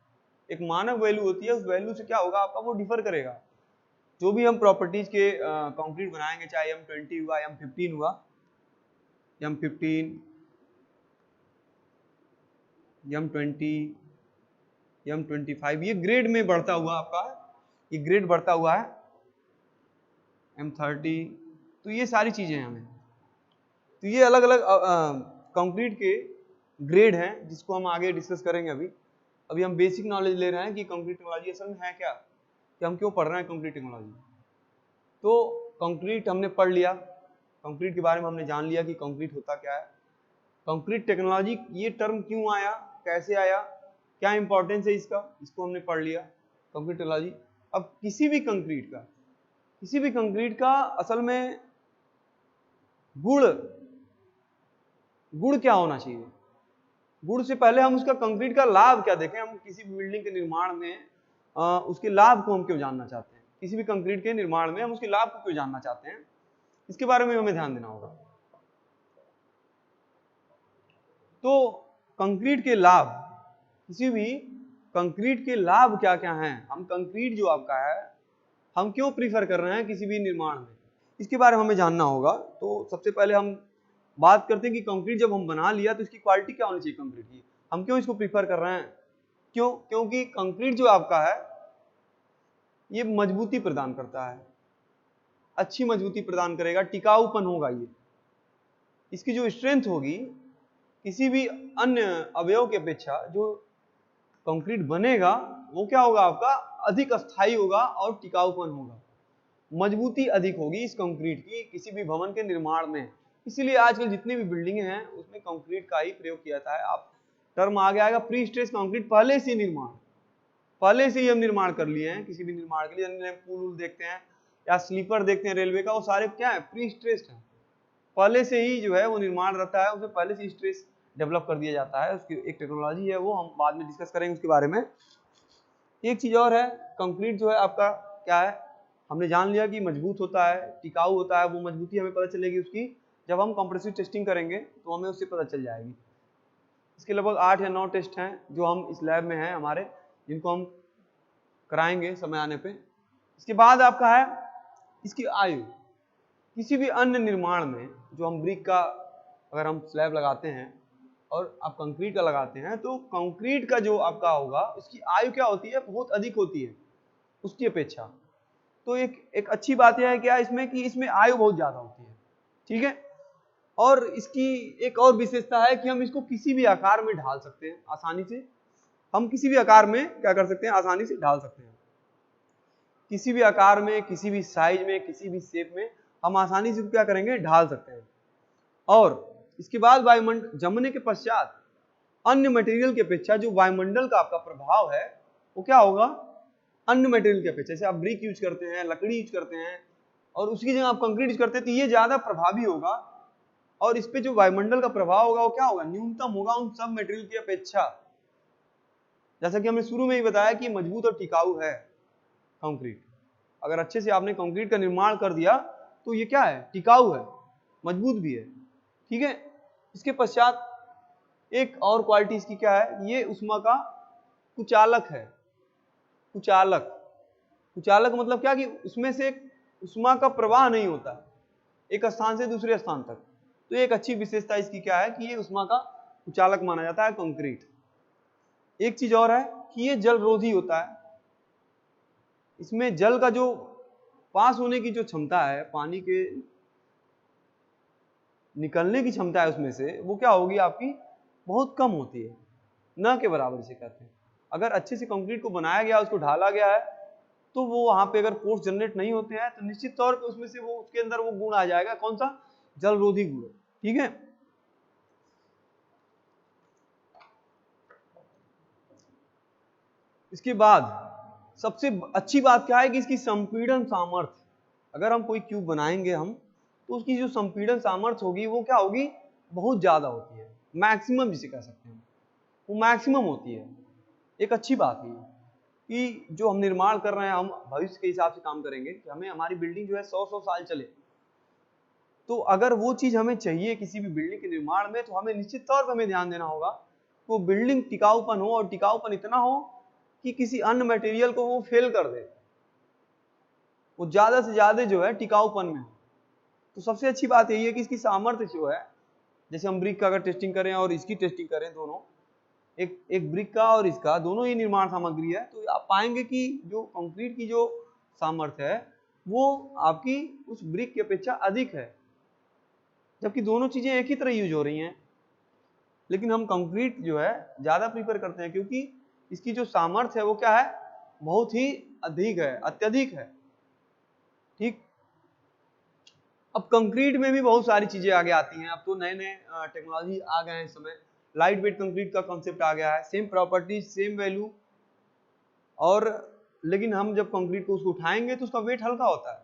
एक मानक वैल्यू होती है, उस वैल्यू से क्या होगा आपका, वो डिफर करेगा। जो भी हम प्रॉपर्टीज के कंक्रीट बनाएंगे, चाहे M20 हुआ, M15 हुआ, M15, M20, M25, ये ग्रेड में बढ़ता हुआ आपका, ये ग्रेड बढ़ता हुआ है, M30, तो ये सारी चीजें हैं हमें। तो ये अलग अलग कंक्रीट के ग्रेड हैं जिसको हम आगे डिस्कस करेंगे। अभी हम बेसिक नॉलेज ले रहे हैं कि कंक्रीट टेक्नोलॉजी असल में है क्या, कि हम क्यों पढ़ रहे हैं कंक्रीट टेक्नोलॉजी। तो कंक्रीट हमने पढ़ लिया, कंक्रीट के बारे में हमने जान लिया कि कंक्रीट होता क्या है। कंक्रीट टेक्नोलॉजी ये टर्म क्यों आया, कैसे आया, क्या इंपॉर्टेंस है इसका, इसको हमने पढ़ लिया कंक्रीट टेक्नोलॉजी। अब किसी भी कंक्रीट का असल में गुण क्या होना चाहिए। गुण से पहले हम उसका कंक्रीट का लाभ क्या देखें। हम किसी भी बिल्डिंग के निर्माण में उसके लाभ को हम क्यों जानना चाहते हैं, किसी भी कंक्रीट के निर्माण में हम उसके लाभ को क्यों जानना चाहते हैं, इसके बारे में हमें ध्यान देना होगा। तो कंक्रीट के लाभ, किसी भी कंक्रीट के लाभ क्या क्या हैं, हम कंक्रीट जो आपका है हम क्यों प्रीफर कर रहे हैं किसी भी निर्माण में, इसके बारे में हमें जानना होगा। तो सबसे पहले हम बात करते हैं कि कंक्रीट जब हम बना लिया तो इसकी क्वालिटी क्या होनी चाहिए कंक्रीट की, हम क्यों इसको प्रीफर कर रहे हैं, क्योंकि कंक्रीट जो आपका है ये मजबूती प्रदान करता है, अच्छी मजबूती प्रदान करेगा, टिकाऊपन होगा, ये इसकी जो स्ट्रेंथ होगी किसी भी अन्य अवयव की अपेक्षा जो कंक्रीट बनेगा वो क्या होगा आपका, अधिक अस्थायी होगा और टिकाऊपन होगा, मजबूती अधिक होगी इस कंक्रीट की किसी भी भवन के निर्माण में। इसीलिए आजकल जितनी भी बिल्डिंगें हैं उसमें कंक्रीट का ही प्रयोग किया जाता है। आप टर्म आगे आएगा प्री स्ट्रेस कंक्रीट, पहले से ही हम निर्माण कर लिए हैं किसी भी निर्माण के लिए। पुल देखते हैं या स्लीपर देखते हैं रेलवे का, वो सारे क्या है, प्री स्ट्रेस्ड है, पहले से ही जो है वो निर्माण रहता है, उसमें पहले से स्ट्रेस डेवलप कर दिया जाता है। उसकी एक टेक्नोलॉजी है, वो हम बाद में डिस्कस करेंगे उसके बारे में। एक चीज और है, कंक्रीट जो है आपका क्या है, हमने जान लिया कि मजबूत होता है, टिकाऊ होता है। वो मजबूती हमें पता चलेगी उसकी जब हम कंप्रेसिव टेस्टिंग करेंगे, तो हमें उससे पता चल जाएगी। इसके लगभग 8 या 9 टेस्ट हैं जो हम इस लैब में हैं हमारे, जिनको हम कराएंगे समय आने पे। इसके बाद आपका है इसकी आयु। किसी भी अन्य निर्माण में जो हम ब्रिक का अगर हम स्लैब लगाते हैं और आप कंक्रीट का लगाते हैं, तो कंक्रीट का जो आपका होगा उसकी आयु क्या होती है, बहुत अधिक होती है उसकी अपेक्षा। तो एक अच्छी बात यह है क्या इसमें, कि इसमें आयु बहुत ज्यादा होती है, ठीक है। और इसकी एक और विशेषता है कि हम इसको किसी भी आकार में ढाल सकते हैं आसानी से। हम किसी भी आकार में क्या कर सकते हैं, आसानी से ढाल सकते हैं, किसी भी आकार में, किसी भी साइज में, किसी भी शेप में हम आसानी से क्या करेंगे, ढाल सकते हैं। और इसके बाद वायुमंडल जमने के पश्चात अन्य मटेरियल की अपेक्षा जो वायुमंडल का आपका प्रभाव है वो क्या होगा, अन्य मटेरियल की अपेक्षा, जैसे आप ब्रिक यूज करते हैं, लकड़ी यूज करते हैं और उसकी जगह आप कंक्रीट यूज करते हैं, तो ये ज्यादा प्रभावी होगा और इस पे जो वायुमंडल का प्रभाव होगा वो क्या होगा, न्यूनतम होगा उन सब मटेरियल की अपेक्षा। जैसा कि हमने शुरू में ही बताया कि मजबूत और टिकाऊ है कंक्रीट। अगर अच्छे से आपने कंक्रीट का निर्माण कर दिया तो ये क्या है, टिकाऊ है, मजबूत भी है, ठीक है। इसके पश्चात एक और क्वालिटी इसकी क्या है, ये ऊष्मा का कुचालक है। कुचालक मतलब क्या, कि उसमें से ऊष्मा का प्रवाह नहीं होता एक स्थान से दूसरे स्थान तक। तो एक अच्छी विशेषता इसकी क्या है कि ये ऊष्मा का कुचालक माना जाता है कंक्रीट। एक चीज और है कि ये जल रोधी होता है। इसमें जल का जो पास होने की जो क्षमता है, पानी के निकलने की क्षमता है उसमें से, वो क्या होगी आपकी, बहुत कम होती है, न के बराबर इसे कहते हैं। अगर अच्छे से कंक्रीट को बनाया गया, उसको ढाला गया है, तो वो वहां पे अगर फोर्स जनरेट नहीं होते हैं तो निश्चित तौर पे उसमें से वो उसके अंदर वो गुण आ जाएगा, कौन सा, जल रोधी गुण, ठीक है। इसके बाद सबसे अच्छी बात क्या है कि इसकी संपीड़न सामर्थ्य। अगर हम कोई क्यूब बनाएंगे हम, तो उसकी जो संपीड़न सामर्थ्य होगी वो क्या होगी, बहुत ज्यादा होती है, मैक्सिमम जिसे कह सकते हैं, वो मैक्सिमम होती है। एक अच्छी बात है कि जो हम निर्माण कर रहे हैं, हम भविष्य के हिसाब से काम करेंगे कि हमें हमारी बिल्डिंग जो है 100 साल चले, तो अगर वो चीज हमें चाहिए किसी भी बिल्डिंग के निर्माण में, तो हमें निश्चित तौर पर हमें ध्यान देना होगा वो बिल्डिंग टिकाऊपन हो, और टिकाऊपन इतना हो कि किसी अन्य मटेरियल को वो फेल कर दे, वो ज्यादा से ज्यादा जो है टिकाऊपन में हो। तो सबसे अच्छी बात यही है कि इसकी सामर्थ्य जो है, जैसे हम ब्रिक का अगर टेस्टिंग करें और इसकी टेस्टिंग करें, दोनों एक ब्रिक का और इसका, दोनों ही निर्माण सामग्री है, तो आप पाएंगे कि जो कंक्रीट की जो सामर्थ्य है वो आपकी उस ब्रिक की अपेक्षा अधिक है, जबकि दोनों चीजें एक ही तरह यूज हो रही हैं। लेकिन हम कंक्रीट जो है ज्यादा प्रीफर करते हैं, क्योंकि इसकी जो सामर्थ्य है वो क्या है, बहुत ही अधिक है, अत्यधिक है। ठीक, अब कंक्रीट में भी बहुत सारी चीजें आगे आती हैं। अब तो नए नए टेक्नोलॉजी आ गए हैं इस समय। लाइट वेट कंक्रीट का कॉन्सेप्ट आ गया है, सेम प्रॉपर्टीज सेम वैल्यू, और लेकिन हम जब कंक्रीट को उसको उठाएंगे तो उसका वेट हल्का होता है।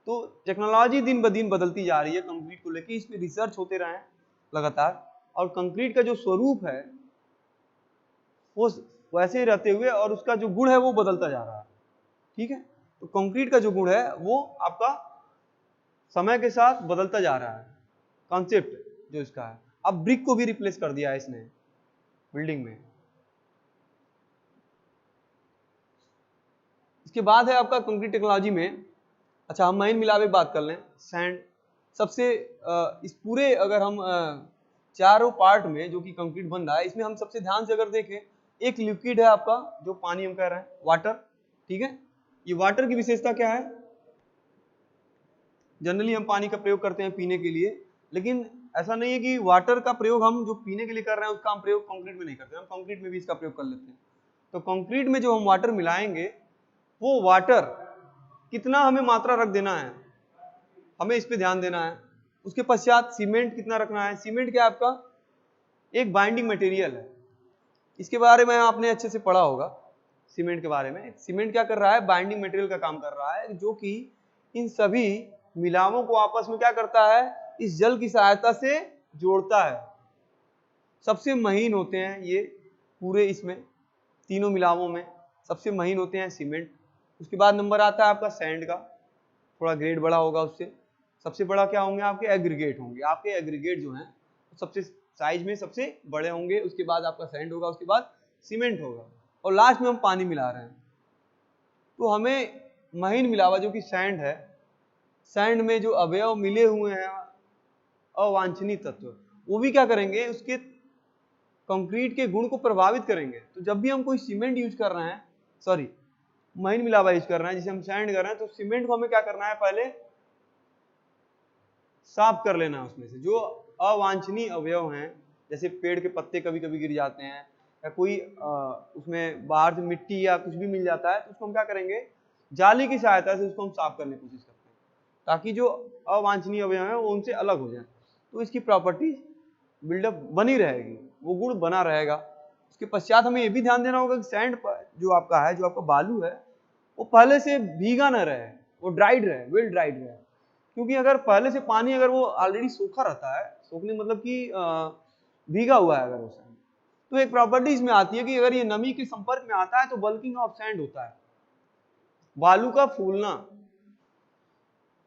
तो टेक्नोलॉजी दिन ब दिन बदलती जा रही है कंक्रीट को लेकर, इस पे रिसर्च होते रहे लगातार, और कंक्रीट का जो स्वरूप है वो वैसे ही रहते हुए, और उसका जो गुण है वो बदलता जा रहा है। ठीक है, तो कंक्रीट का जो गुण है वो आपका समय के साथ बदलता जा रहा है, कॉन्सेप्ट जो इसका है। अब ब्रिक को भी रिप्लेस कर दिया है इसने बिल्डिंग में। इसके बाद है आपका कंक्रीट टेक्नोलॉजी में, अच्छा हम महीन मिलावे बात कर लें, सैंड सबसे इस पूरे अगर हम चारों पार्ट में जो कि कंक्रीट बन रहा है, इसमें हम सबसे ध्यान से अगर देखें, एक लिक्विड है आपका जो पानी हम कह रहे हैं, वाटर। ठीक है, ये वाटर की विशेषता क्या है, जनरली हम पानी का प्रयोग करते हैं पीने के लिए, लेकिन ऐसा नहीं है कि वाटर का प्रयोग हम जो पीने के लिए कर रहे हैं उसका हम प्रयोग कंक्रीट में नहीं करते, हम कंक्रीट में भी इसका प्रयोग कर लेते हैं। तो कंक्रीट में जो हम वाटर मिलाएंगे, वो वाटर कितना हमें मात्रा रख देना है, हमें इस पे ध्यान देना है। उसके पश्चात सीमेंट कितना रखना है। सीमेंट क्या आपका एक बाइंडिंग मटेरियल है, इसके बारे में आपने अच्छे से पढ़ा होगा। सीमेंट के बारे में, सीमेंट क्या कर रहा है, बाइंडिंग मटेरियल का काम कर रहा है, जो कि इन सभी मिलावों को आपस में क्या करता है, इस जल की सहायता से जोड़ता है। सबसे महीन होते हैं ये पूरे इसमें तीनों मिलावों में, सबसे महीन होते हैं सीमेंट। उसके बाद नंबर आता है आपका सैंड का, थोड़ा ग्रेड बड़ा होगा उससे। सबसे बड़ा क्या होंगे, आपके एग्रीगेट होंगे। आपके एग्रीगेट जो हैं सबसे साइज में सबसे बड़े होंगे। उसके बाद आपका सैंड होगा, उसके बाद सीमेंट होगा, और लास्ट में हम पानी मिला रहे हैं। तो हमें महीन मिलावा जो कि सैंड है, सैंड में जो अवयव मिले हुए हैं अवांछनीय तत्व, वो भी क्या करेंगे, उसके कंक्रीट के गुण को प्रभावित करेंगे। तो जब भी हम कोई सीमेंट यूज कर रहे हैं, सॉरी महीन मिलावा यूज कर रहे हैं, जिसे हम सैंड कर रहे हैं, तो सीमेंट को हमें क्या करना है, पहले साफ कर लेना है उसमें से जो अवांछनीय अवयव हैं। जैसे पेड़ के पत्ते कभी कभी गिर जाते हैं, या कोई उसमें बाहर से मिट्टी या कुछ भी मिल जाता है, तो उसको हम क्या करेंगे, जाली की सहायता से उसको हम साफ करने की कोशिश करते हैं, ताकि जो अवांछनीय अवयव हैं वो उनसे अलग हो जाए। तो इसकी प्रॉपर्टी बिल्डअप बनी रहेगी, वो गुण बना रहेगा। उसके पश्चात हमें ये भी ध्यान देना होगा कि सैंड जो आपका है, जो आपका बालू है, वो पहले से भीगा न रहे, वो ड्राइड रहे, वेल ड्राइड रहे। क्योंकि अगर पहले से पानी अगर वो ऑलरेडी सूखा रहता है, सूखने मतलब कि भीगा हुआ है अगर वो सैंड, तो एक प्रॉपर्टी इसमें आती है कि अगर ये नमी के संपर्क में आता है तो बल्किंग ऑफ सैंड होता है, बालू का फूलना।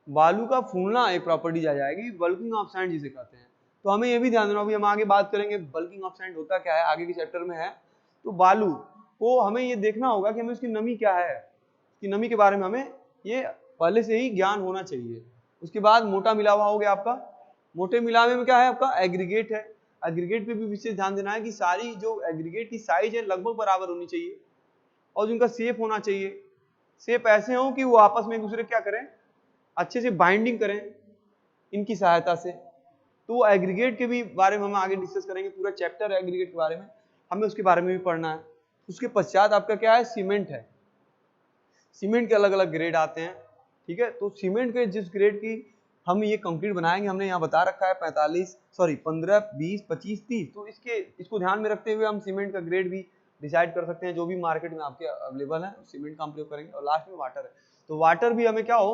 बालू का फूलना एक प्रॉपर्टी आ जाएगी, बल्किंग ऑफ सैंड जिसे कहते हैं। तो हमें ये भी ध्यान देना, अभी हम आगे बात करेंगे बल्किंग ऑफ सैंड होता क्या है, आगे के चैप्टर में है। तो बालू को हमें ये देखना होगा कि हमें उसकी नमी क्या है, उसकी नमी के बारे में हमें ये पहले से ही ज्ञान होना चाहिए। उसके बाद मोटा मिलावा हो गया आपका। मोटे मिलावे में क्या है, आपका एग्रीगेट है। एग्रीगेट पे भी विशेष ध्यान देना है कि सारी जो एग्रीगेट की साइज है लगभग बराबर होनी चाहिए, और जिनका शेप होना चाहिए, शेप ऐसे हो कि वो आपस में एक दूसरे क्या करें, अच्छे से बाइंडिंग करें इनकी सहायता से। तो वो एग्रीगेट के भी बारे में हम आगे डिस्कस करेंगे, पूरा चैप्टर है एग्रीगेट के बारे में, हमें उसके बारे में भी पढ़ना है। उसके पश्चात आपका क्या है, सीमेंट है। सीमेंट के अलग अलग ग्रेड आते हैं, ठीक है। तो सीमेंट के जिस ग्रेड की हम ये कंक्रीट बनाएंगे, हमने यहाँ बता रखा है 15, 20, 25, 30। तो इसको ध्यान में रखते हुए हम सीमेंट का ग्रेड भी डिसाइड कर सकते हैं, जो भी मार्केट में आपके अवेलेबल है सीमेंट का हम प्रयोग करेंगे। और लास्ट में वाटर है। तो वाटर भी हमें क्या हो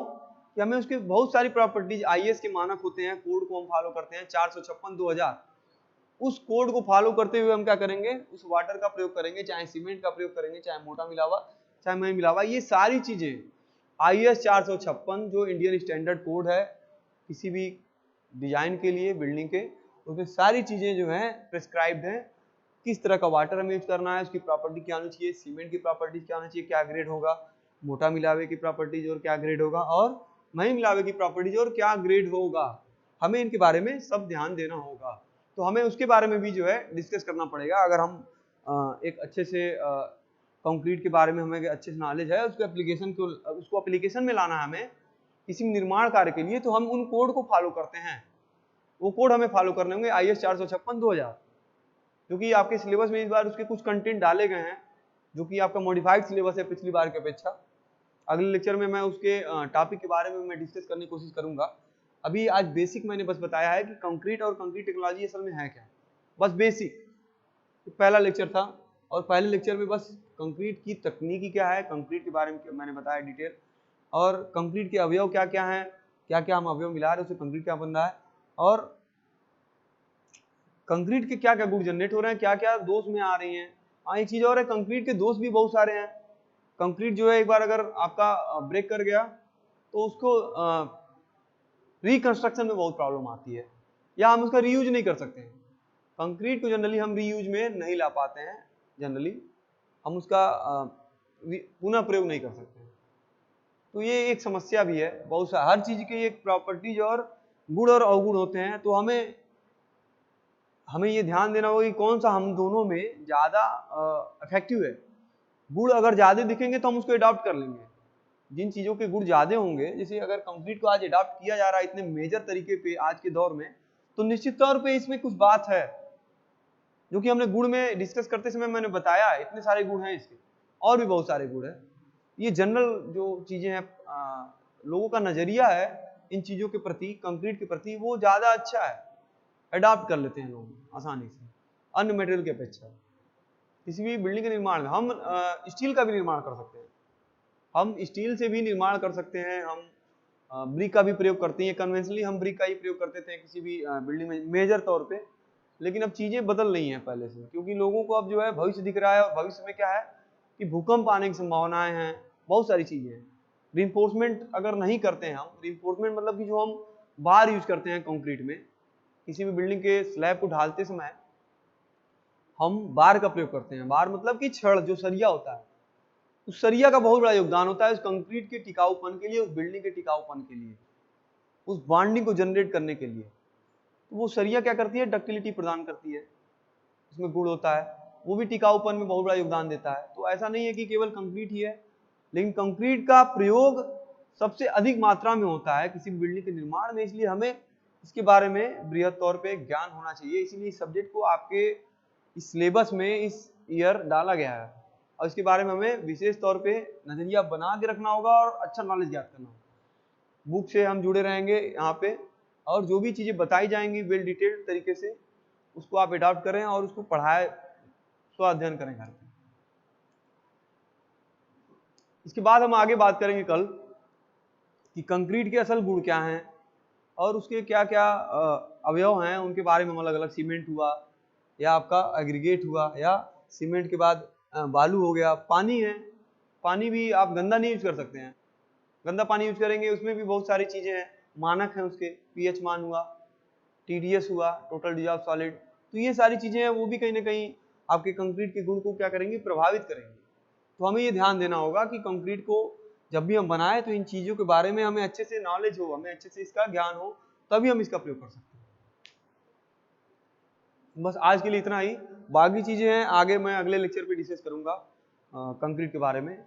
कि हमें उसके बहुत सारी प्रॉपर्टीज, आईएस के मानक होते हैं, कोड को हम फॉलो करते हैं 456/2000। उस कोड को फॉलो करते हुए हम क्या करेंगे, उस वाटर का प्रयोग करेंगे, चाहे सीमेंट का प्रयोग करेंगे, चाहे मोटा मिलावा, चाहे महीन मिलावा। ये सारी चीजें IS 456 जो इंडियन स्टैंडर्ड कोड है, किसी भी डिजाइन के लिए बिल्डिंग के, उसमें सारी चीजें जो हैं प्रिस्क्राइब्ड हैं। किस तरह का वाटर हमें यूज करना है, उसकी प्रॉपर्टी क्या होनी चाहिए, सीमेंट की प्रॉपर्टीज क्या होनी चाहिए, क्या ग्रेड होगा, मोटा मिलावे की प्रॉपर्टीज और क्या ग्रेड होगा, और मही मिलावे की प्रॉपर्टीज और क्या ग्रेड होगा, हमें इनके बारे में सब ध्यान देना होगा। तो हमें उसके बारे में भी जो है डिस्कस करना पड़ेगा। अगर हम एक अच्छे से कंक्रीट के बारे में हमें अच्छे से नॉलेज है, उसको एप्लीकेशन में लाना है हमें किसी निर्माण कार्य के लिए, तो हम उन कोड को फॉलो करते हैं। वो कोड हमें फॉलो करने होंगे IS 456/2000, क्योंकि आपके सिलेबस में इस बार उसके कुछ कंटेंट डाले गए हैं जो कि आपका मॉडिफाइड सिलेबस है पिछली बार की अपेक्षा। अगले लेक्चर में मैं उसके टॉपिक के बारे में मैं डिस्कस करने की कोशिश करूंगा। अभी आज बेसिक मैंने बस बताया है कि कंक्रीट और कंक्रीट टेक्नोलॉजी असल में है क्या, बस बेसिक पहला लेक्चर था। और पहले लेक्चर में बस कंक्रीट की तकनीकी क्या है, कंक्रीट के बारे में मैंने बताया डिटेल, और कंक्रीट के अवयव क्या क्या हैं, क्या क्या हम अवयव मिला रहे हैं उससे कंक्रीट क्या बन रहा है, और कंक्रीट के क्या क्या गुण जनरेट हो रहे हैं, क्या क्या दोष में आ रही हैं। हाँ, एक चीज और है, कंक्रीट के दोष भी बहुत सारे हैं। कंक्रीट जो है एक बार अगर आपका ब्रेक कर गया तो उसको रिकंस्ट्रक्शन में बहुत प्रॉब्लम आती है, या हम उसका रीयूज नहीं कर सकते हैं। कंक्रीट को जनरली हम रीयूज में नहीं ला पाते हैं, जनरली हम उसका पुनः प्रयोग नहीं कर सकते हैं। तो ये एक समस्या भी है बहुत सा, हर चीज के एक प्रॉपर्टीज और गुण और अवगुण होते हैं। तो हमें ये ध्यान देना होगा कि कौन सा हम दोनों में ज्यादा इफेक्टिव है। गुण अगर ज्यादा दिखेंगे तो हम उसको अडॉप्ट कर लेंगे। जिन चीजों के गुण ज्यादा होंगे, जैसे अगर कंक्रीट को आज अडॉप्ट किया जा रहा है इतने मेजर तरीके पे आज के दौर में, तो निश्चित तौर पे इसमें कुछ बात है जो कि हमने गुण में डिस्कस करते समय मैंने बताया। इतने सारे गुण हैं इसके, और भी बहुत सारे गुण हैं। ये जनरल जो चीजें हैं, लोगों का नजरिया है इन चीजों के प्रति, कंक्रीट के प्रति, वो ज्यादा अच्छा है, अडॉप्ट कर लेते हैं लोग आसानी से अन्य मटेरियल की अपेक्षा। किसी भी बिल्डिंग के निर्माण में हम स्टील का भी निर्माण कर सकते हैं, हम स्टील से भी निर्माण कर सकते हैं, हम ब्रिक का भी प्रयोग करते हैं। कन्वेंशनली हम ब्रिक का ही प्रयोग करते थे किसी भी बिल्डिंग में मेजर तौर पे, लेकिन अब चीजें बदल रही हैं पहले से, क्योंकि लोगों को अब जो है भविष्य दिख रहा है, और भविष्य में क्या है कि भूकंप आने की संभावनाएं हैं, बहुत सारी चीजें हैं। रिइंफोर्समेंट अगर नहीं करते हैं हम, रिइंफोर्समेंट मतलब कि जो हम बार यूज करते हैं कंक्रीट में, किसी भी बिल्डिंग के स्लैब को ढालते समय हम बार का प्रयोग करते हैं। बार मतलब कि छड़, जो सरिया होता है, उस सरिया का बहुत बड़ा योगदान होता है उस कंक्रीट के टिकाऊपन के लिए, उस बिल्डिंग के टिकाऊपन के लिए, उस बॉन्डिंग को जनरेट करने के लिए। तो वो सरिया क्या करती है, डक्टिलिटी प्रदान करती है, उसमें गुण होता है, वो भी टिकाऊपन में बहुत बड़ा योगदान देता है। तो ऐसा नहीं है कि केवल कंक्रीट ही है, लेकिन कंक्रीट का प्रयोग सबसे अधिक मात्रा में होता है किसी बिल्डिंग के निर्माण में, इसलिए हमें इसके बारे में बृहद तौर पे ज्ञान होना चाहिए। इसीलिए इस सब्जेक्ट को आपके इस सिलेबस में इस ईयर डाला गया है, और इसके बारे में हमें विशेष तौर पे नजरिया बना के रखना होगा और अच्छा नॉलेज ज्ञात करना होगा। बुक से हम जुड़े रहेंगे यहाँ पे, और जो भी चीजें बताई जाएंगी वेल डिटेल्ड तरीके से, उसको आप अडॉप्ट करें और उसको पढ़ाए, स्व अध्ययन करें घर पे। इसके बाद हम आगे बात करेंगे कल कि कंक्रीट के असल गुण क्या हैं, और उसके क्या क्या अवयव हैं, उनके बारे में हम अलग अलग, सीमेंट हुआ, या आपका एग्रीगेट हुआ, या सीमेंट के बाद बालू हो गया, पानी है, पानी भी आप गंदा नहीं यूज कर सकते हैं। गंदा पानी यूज करेंगे उसमें भी बहुत सारी चीजें हैं, मानक हैं उसके, पीएच मान हुआ, TDS हुआ, टोटल डिजॉल्व सॉलिड। तो ये सारी चीजें हैं, वो भी कहीं ना कहीं आपके कंक्रीट के गुण को क्या करेंगी, प्रभावित करेंगी। तो हमें ये ध्यान देना होगा कि कंक्रीट को जब भी हम बनाए तो इन चीजों के बारे में हमें अच्छे से नॉलेज हो, हमें अच्छे से इसका ज्ञान हो, तभी हम इसका प्रयोग कर सकते हैं। बस आज के लिए इतना ही, बाकी चीजें हैं आगे मैं अगले लेक्चर पे डिस्कस करूंगा कंक्रीट के बारे में।